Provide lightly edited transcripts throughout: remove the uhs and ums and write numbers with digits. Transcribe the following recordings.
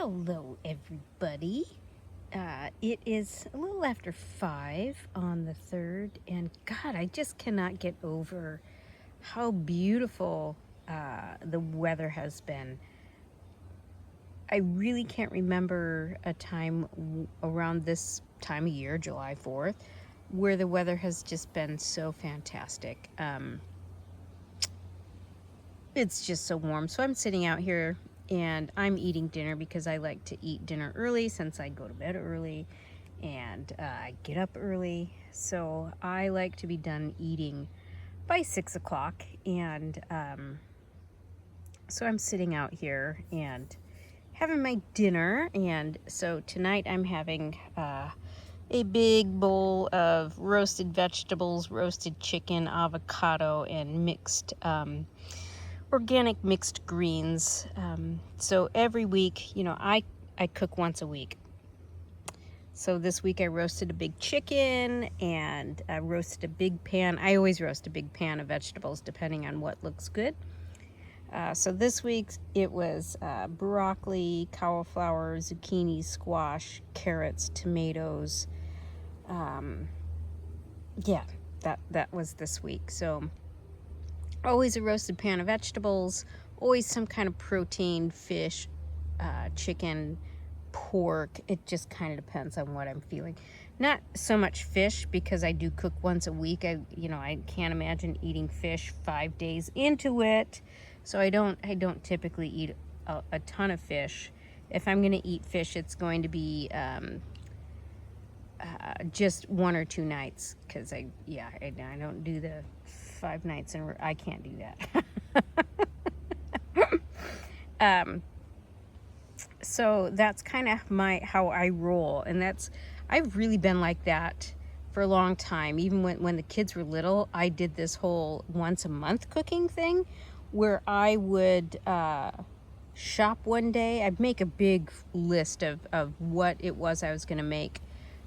Hello, everybody. It is a little after 5 on the 3rd, and God, I just cannot get over how beautiful the weather has been. I really can't remember a time around this time of year, July 4th, where the weather has just been so fantastic. It's just so warm. So I'm sitting out here and I'm eating dinner because I like to eat dinner early since I go to bed early and I get up early. So I like to be done eating by 6 o'clock. And so I'm sitting out here and having my dinner. And so tonight I'm having a big bowl of roasted vegetables, roasted chicken, avocado, and mixed organic mixed greens. So every week, I cook once a week. So this week I roasted a big chicken and I roasted a big pan. I always roast a big pan of vegetables depending on what looks good. So this week it was broccoli, cauliflower, zucchini, squash, carrots, tomatoes. Yeah, that was this week. So always a roasted pan of vegetables, always some kind of protein, fish, chicken, pork. It just kind of depends on what I'm feeling. Not so much fish because I do cook once a week. I can't imagine eating fish 5 days into it. So I don't typically eat a ton of fish. If I'm going to eat fish, it's going to be just 1 or 2 nights because I don't do the 5 nights and I can't do that. So that's kind of how I roll, and I've really been like that for a long time. Even when the kids were little, I did this whole once a month cooking thing where I would shop one day. I'd make a big list of what it was I was going to make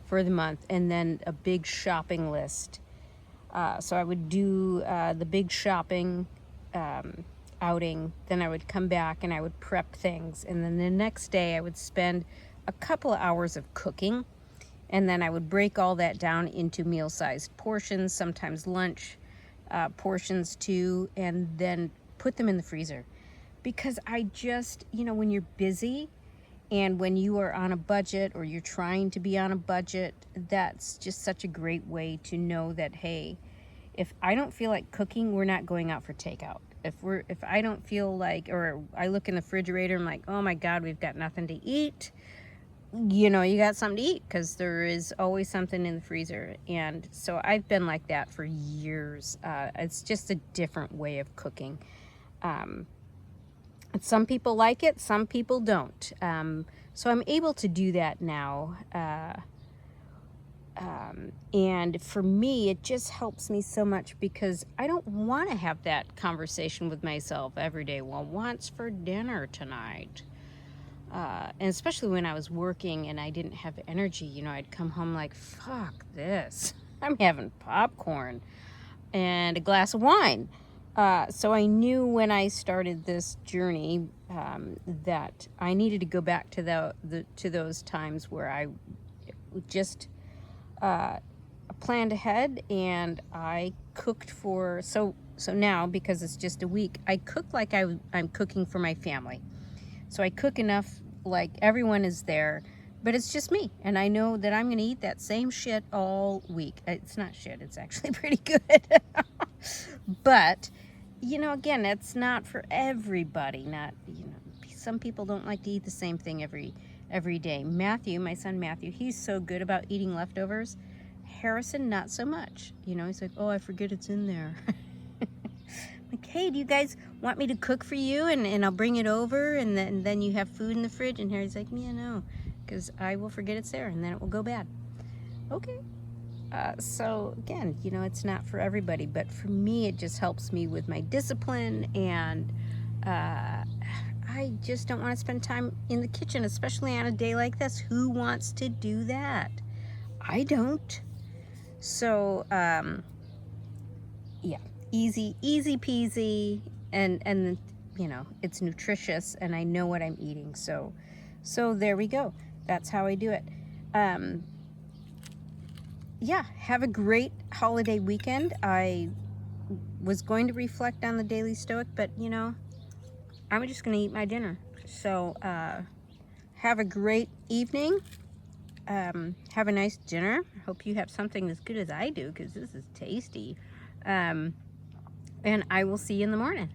for the month, and then a big shopping list. So I would do the big shopping outing, then I would come back and I would prep things, and then the next day I would spend a couple of hours of cooking, and then I would break all that down into meal-sized portions, sometimes lunch portions too, and then put them in the freezer. Because I just, when you're busy and when you are on a budget or you're trying to be on a budget, that's just such a great way to know that, hey, if I don't feel like cooking, we're not going out for takeout. If I don't feel like, or I look in the refrigerator, I'm like, oh my God, we've got nothing to eat. You got something to eat because there is always something in the freezer. And so I've been like that for years. It's just a different way of cooking. Some people like it, some people don't. So I'm able to do that now. And for me, it just helps me so much because I don't want to have that conversation with myself every day. Well, what's for dinner tonight? And especially when I was working and I didn't have energy, I'd come home like, fuck this. I'm having popcorn and a glass of wine. So I knew when I started this journey that I needed to go back to to those times where I just planned ahead and I cooked for so now, because it's just a week, I cook like I'm cooking for my family. So I cook enough like everyone is there, but it's just me, and I know that I'm gonna eat that same shit all week. It's not shit, it's actually pretty good. But again, it's not for everybody. Not some people don't like to eat the same thing every day. Matthew, my son Matthew, he's so good about eating leftovers. Harrison, not so much. He's like, oh, I forget it's in there. Like, hey, do you guys want me to cook for you and I'll bring it over and then you have food in the fridge? And Harry's like, yeah, no, because I will forget it's there and then it will go bad. Okay. So again, it's not for everybody, but for me, it just helps me with my discipline, and I just don't want to spend time in the kitchen, especially on a day like this. Who wants to do that? I don't. So, yeah, easy peasy, and it's nutritious, and I know what I'm eating. So, So there we go. That's how I do it. Yeah, have a great holiday weekend. I was going to reflect on the Daily Stoic, but you know, I'm just going to eat my dinner. So have a great evening. Have a nice dinner. Hope you have something as good as I do, because this is tasty. And I will see you in the morning.